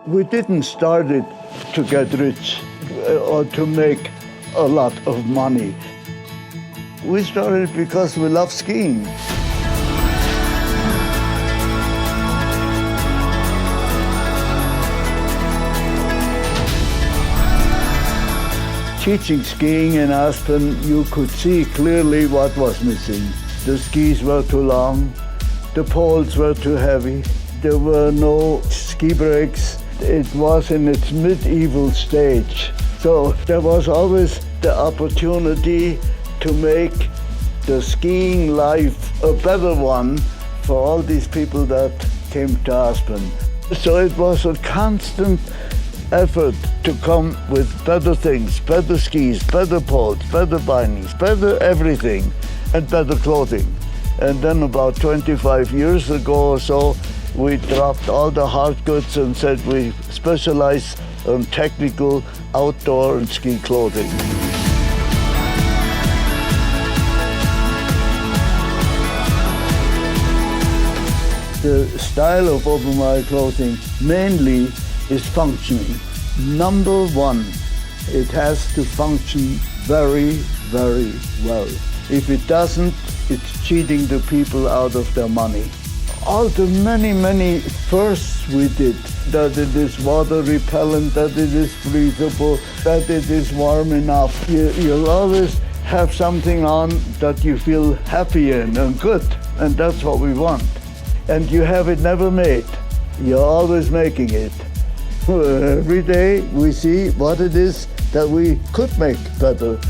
We didn't start it to get rich or to make a lot of money. We started because we love skiing. Teaching skiing in Aspen, you could see clearly what was missing. The skis were too long, the poles were too heavy, there were no ski brakes. It was in its medieval stage. So there was always the opportunity to make the skiing life a better one for all these people that came to Aspen. So it was a constant effort to come with better things, better skis, better poles, better bindings, better everything, and better clothing. And then about 25 years ago or so, we dropped all the hard goods and said we specialize on technical outdoor and ski clothing. The style of Obermeyer clothing mainly is functioning. Number one, it has to function very, very well. If it doesn't, it's cheating the people out of their money. All the many firsts we did, that it is water repellent, that it is breathable, that it is warm enough. You'll always have something on that you feel happy in and good, and that's what we want. And you have it never made. You're always making it. Every day we see what it is that we could make better.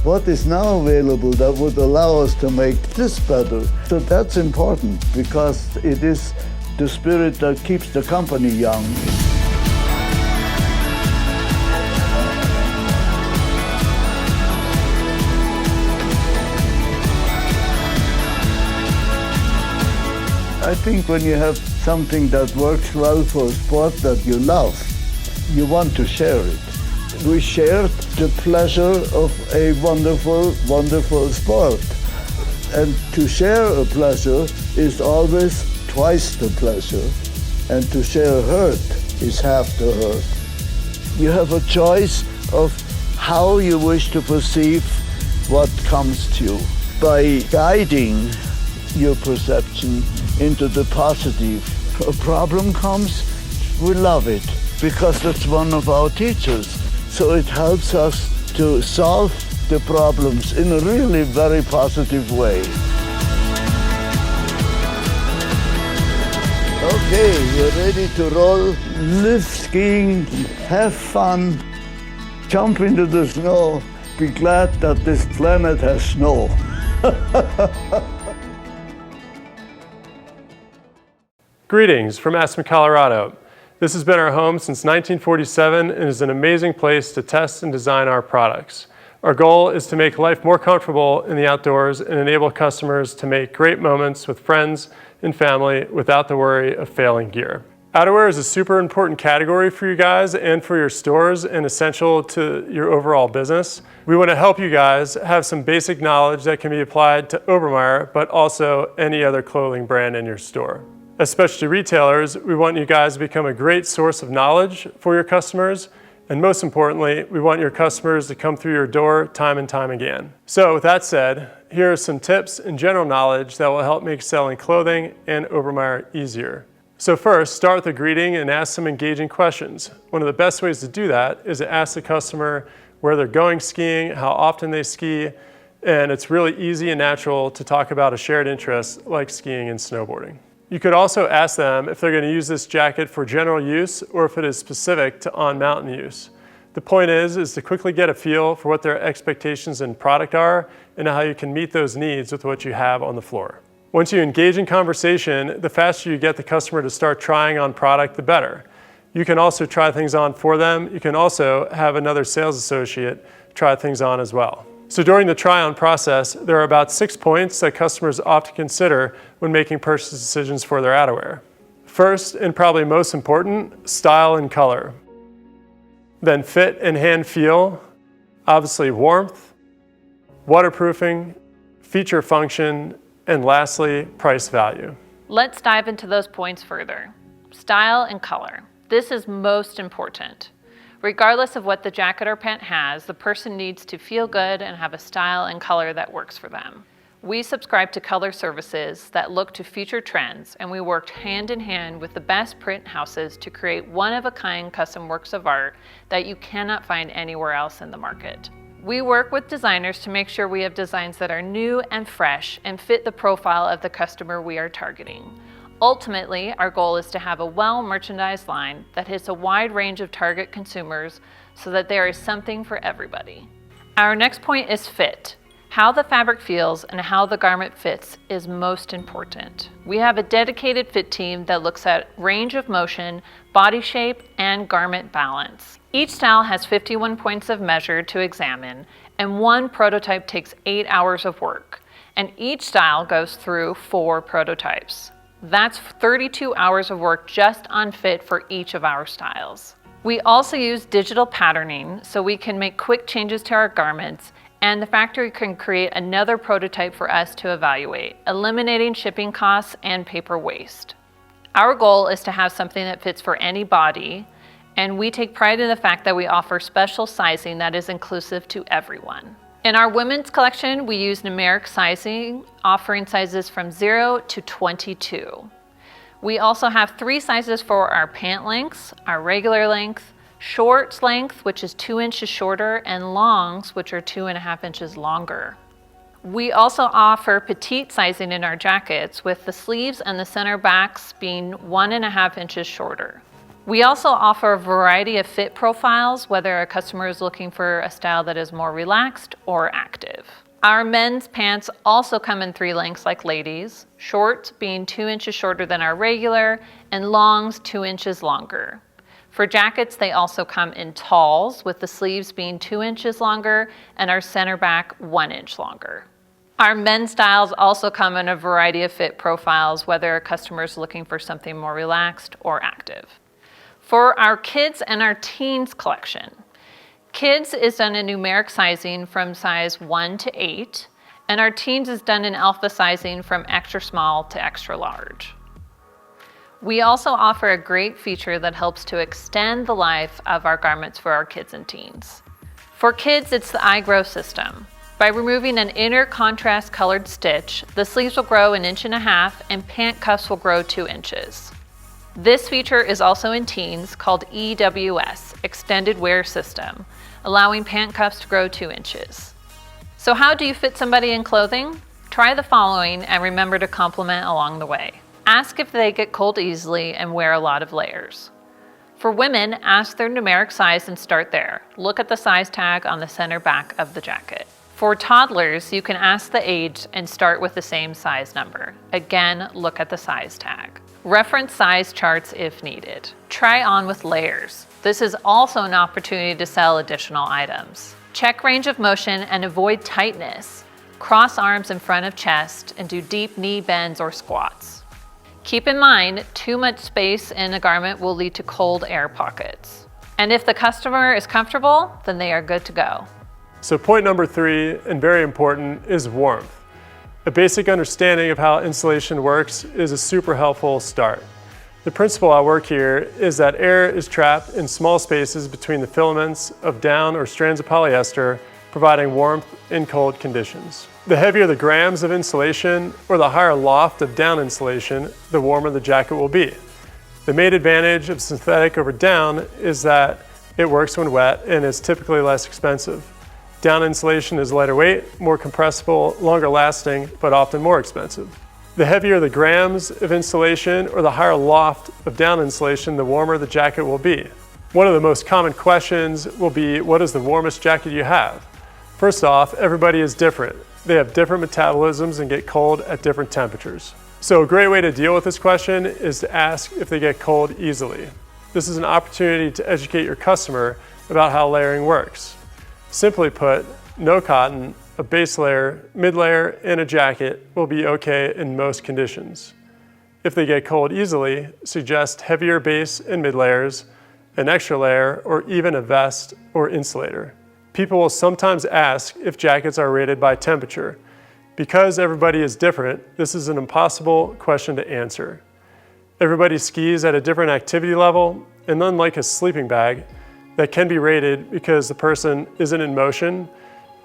What is now available that would allow us to make this better? So that's important because it is the spirit that keeps the company young. I think when you have something that works well for a sport that you love, you want to share it. We shared the pleasure of a wonderful, wonderful sport. And to share a pleasure is always twice the pleasure. And to share hurt is half the hurt. You have a choice of how you wish to perceive what comes to you. By guiding your perception into the positive. A problem comes, we love it, because that's one of our teachers. So it helps us to solve the problems in a really very positive way. Okay, you're ready to roll, live skiing, have fun, jump into the snow, be glad that this planet has snow. Greetings from Aspen, Colorado. This has been our home since 1947 and is an amazing place to test and design our products. Our goal is to make life more comfortable in the outdoors and enable customers to make great moments with friends and family without the worry of failing gear. Outerwear is a super important category for you guys and for your stores and essential to your overall business. We want to help you guys have some basic knowledge that can be applied to Obermeyer, but also any other clothing brand in your store. As specialty retailers, we want you guys to become a great source of knowledge for your customers. And most importantly, we want your customers to come through your door time and time again. So with that said, here are some tips and general knowledge that will help make selling clothing and Obermeyer easier. So first, start with a greeting and ask some engaging questions. One of the best ways to do that is to ask the customer where they're going skiing, how often they ski, and it's really easy and natural to talk about a shared interest like skiing and snowboarding. You could also ask them if they're going to use this jacket for general use or if it is specific to on-mountain use. The point is to quickly get a feel for what their expectations in product are and how you can meet those needs with what you have on the floor. Once you engage in conversation, the faster you get the customer to start trying on product, the better. You can also try things on for them. You can also have another sales associate try things on as well. So during the try-on process, there are about 6 points that customers often consider when making purchase decisions for their outerwear. First, and probably most important, style and color. Then fit and hand feel, obviously warmth, waterproofing, feature function, and lastly, price value. Let's dive into those points further. Style and color. This is most important. Regardless of what the jacket or pant has, the person needs to feel good and have a style and color that works for them. We subscribe to color services that look to future trends, and we worked hand in hand with the best print houses to create one-of-a-kind custom works of art that you cannot find anywhere else in the market. We work with designers to make sure we have designs that are new and fresh and fit the profile of the customer we are targeting. Ultimately, our goal is to have a well-merchandised line that hits a wide range of target consumers so that there is something for everybody. Our next point is fit. How the fabric feels and how the garment fits is most important. We have a dedicated fit team that looks at range of motion, body shape, and garment balance. Each style has 51 points of measure to examine, and one prototype takes 8 hours of work, and each style goes through 4 prototypes. That's 32 hours of work just on fit for each of our styles. We also use digital patterning so we can make quick changes to our garments, and the factory can create another prototype for us to evaluate, eliminating shipping costs and paper waste. Our goal is to have something that fits for any body, and we take pride in the fact that we offer special sizing that is inclusive to everyone. In our women's collection, we use numeric sizing, offering sizes from 0 to 22. We also have 3 sizes for our pant lengths, our regular length, shorts length, which is 2 inches shorter, and longs, which are 2.5 inches longer. We also offer petite sizing in our jackets, with the sleeves and the center backs being 1.5 inches shorter. We also offer a variety of fit profiles, whether a customer is looking for a style that is more relaxed or active. Our men's pants also come in 3 lengths like ladies, shorts being 2 inches shorter than our regular, and longs 2 inches longer. For jackets, they also come in talls, with the sleeves being 2 inches longer and our center back 1 inch longer. Our men's styles also come in a variety of fit profiles, whether a customer is looking for something more relaxed or active. For our kids and our teens collection, kids is done in numeric sizing from size 1 to 8, and our teens is done in alpha sizing from extra small to extra large. We also offer a great feature that helps to extend the life of our garments for our kids and teens. For kids, it's the iGrow system. By removing an inner contrast colored stitch, the sleeves will grow 1.5 inches and pant cuffs will grow 2 inches. This feature is also in teens called EWS, Extended Wear System, allowing pant cuffs to grow 2 inches. So how do you fit somebody in clothing? Try the following and remember to compliment along the way. Ask if they get cold easily and wear a lot of layers. For women, ask their numeric size and start there. Look at the size tag on the center back of the jacket. For toddlers, you can ask the age and start with the same size number. Again, look at the size tag. Reference size charts if needed. Try on with layers. This is also an opportunity to sell additional items. Check range of motion and avoid tightness. Cross arms in front of chest and do deep knee bends or squats. Keep in mind, too much space in a garment will lead to cold air pockets. And if the customer is comfortable, then they are good to go. So point number 3, and very important, is warmth. A basic understanding of how insulation works is a super helpful start. The principle at work here is that air is trapped in small spaces between the filaments of down or strands of polyester, providing warmth in cold conditions. The heavier the grams of insulation or the higher loft of down insulation, the warmer the jacket will be. The main advantage of synthetic over down is that it works when wet and is typically less expensive. Down insulation is lighter weight, more compressible, longer lasting, but often more expensive. The heavier the grams of insulation or the higher loft of down insulation, the warmer the jacket will be. One of the most common questions will be, what is the warmest jacket you have? First off, everybody is different. They have different metabolisms and get cold at different temperatures. So a great way to deal with this question is to ask if they get cold easily. This is an opportunity to educate your customer about how layering works. Simply put, no cotton, a base layer, mid layer, and a jacket will be okay in most conditions. If they get cold easily, suggest heavier base and mid layers, an extra layer, or even a vest or insulator. People will sometimes ask if jackets are rated by temperature. Because everybody is different, this is an impossible question to answer. Everybody skis at a different activity level, And unlike a sleeping bag that can be rated because the person isn't in motion,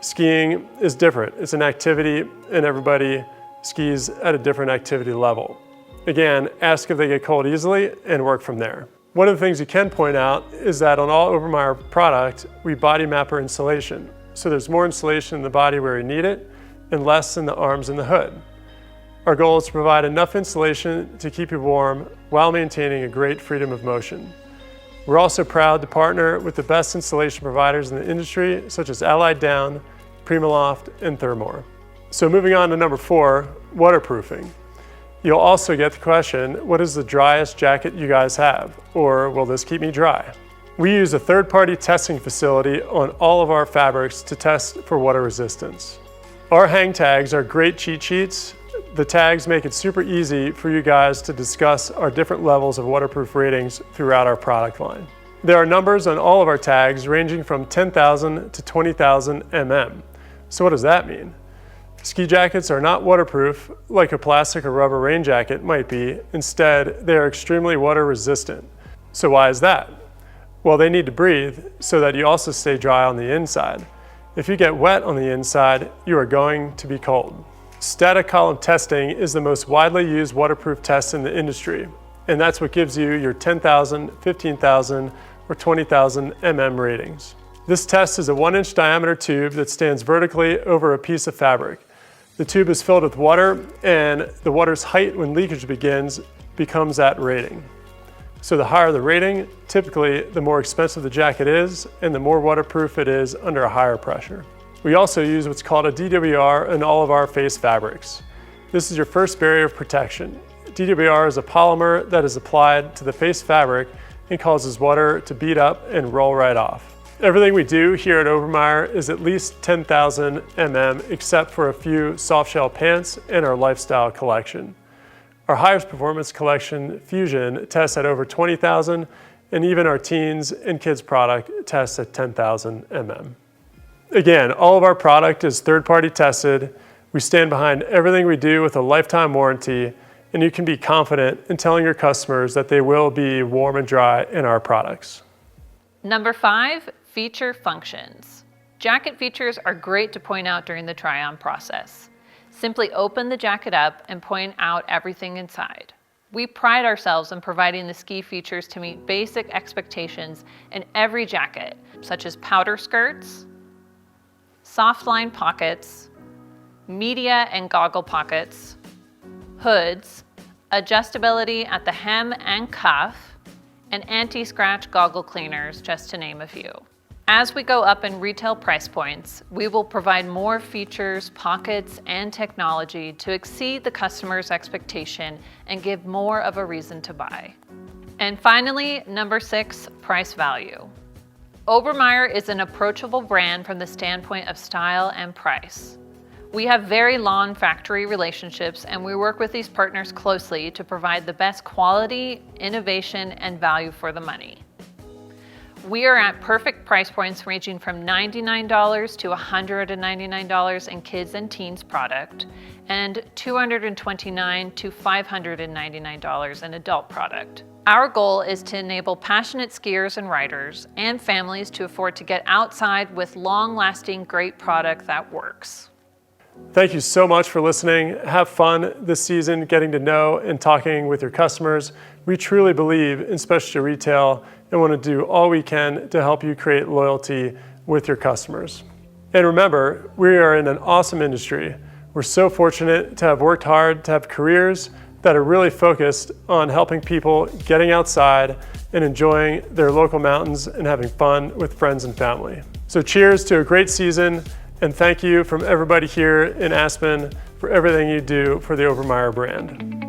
skiing is different. It's an activity and everybody skis at a different activity level. Again, ask if they get cold easily and work from there. One of the things you can point out is that on all Obermeyer product, we body map our insulation. So there's more insulation in the body where you need it and less in the arms and the hood. Our goal is to provide enough insulation to keep you warm while maintaining a great freedom of motion. We're also proud to partner with the best insulation providers in the industry, such as Allied Down, Primaloft, and Thermore. So moving on to number 4, waterproofing. You'll also get the question, what is the driest jacket you guys have? Or will this keep me dry? We use a third-party testing facility on all of our fabrics to test for water resistance. Our hang tags are great cheat sheets. The tags make it super easy for you guys to discuss our different levels of waterproof ratings throughout our product line. There are numbers on all of our tags ranging from 10,000 to 20,000 mm. So what does that mean? Ski jackets are not waterproof like a plastic or rubber rain jacket might be. Instead, they are extremely water resistant. So why is that? Well, they need to breathe so that you also stay dry on the inside. If you get wet on the inside, you are going to be cold. Static column testing is the most widely used waterproof test in the industry, and that's what gives you your 10,000, 15,000, or 20,000 mm ratings. This test is a 1-inch diameter tube that stands vertically over a piece of fabric. The tube is filled with water, and the water's height when leakage begins becomes that rating. So the higher the rating, typically the more expensive the jacket is, and the more waterproof it is under a higher pressure. We also use what's called a DWR in all of our face fabrics. This is your first barrier of protection. DWR is a polymer that is applied to the face fabric and causes water to bead up and roll right off. Everything we do here at Obermeyer is at least 10,000 mm except for a few soft shell pants and our lifestyle collection. Our highest performance collection, Fusion, tests at over 20,000, and even our teens and kids product tests at 10,000 mm. Again, all of our product is third-party tested. We stand behind everything we do with a lifetime warranty, and you can be confident in telling your customers that they will be warm and dry in our products. Number 5, feature functions. Jacket features are great to point out during the try-on process. Simply open the jacket up and point out everything inside. We pride ourselves in providing the ski features to meet basic expectations in every jacket, such as powder skirts, soft line pockets, media and goggle pockets, hoods, adjustability at the hem and cuff, and anti-scratch goggle cleaners, just to name a few. As we go up in retail price points, we will provide more features, pockets, and technology to exceed the customer's expectation and give more of a reason to buy. And finally, number 6, price value. Obermeyer is an approachable brand from the standpoint of style and price. We have very long factory relationships, and we work with these partners closely to provide the best quality, innovation, and value for the money. We are at perfect price points ranging from $99 to $199 in kids and teens product, and $229 to $599 in adult product. Our goal is to enable passionate skiers and riders and families to afford to get outside with long-lasting, great product that works. Thank you so much for listening. Have fun this season getting to know and talking with your customers. We truly believe in specialty retail and want to do all we can to help you create loyalty with your customers. And remember, we are in an awesome industry. We're so fortunate to have worked hard to have careers that are really focused on helping people getting outside and enjoying their local mountains and having fun with friends and family. So cheers to a great season, and thank you from everybody here in Aspen for everything you do for the Obermeyer brand.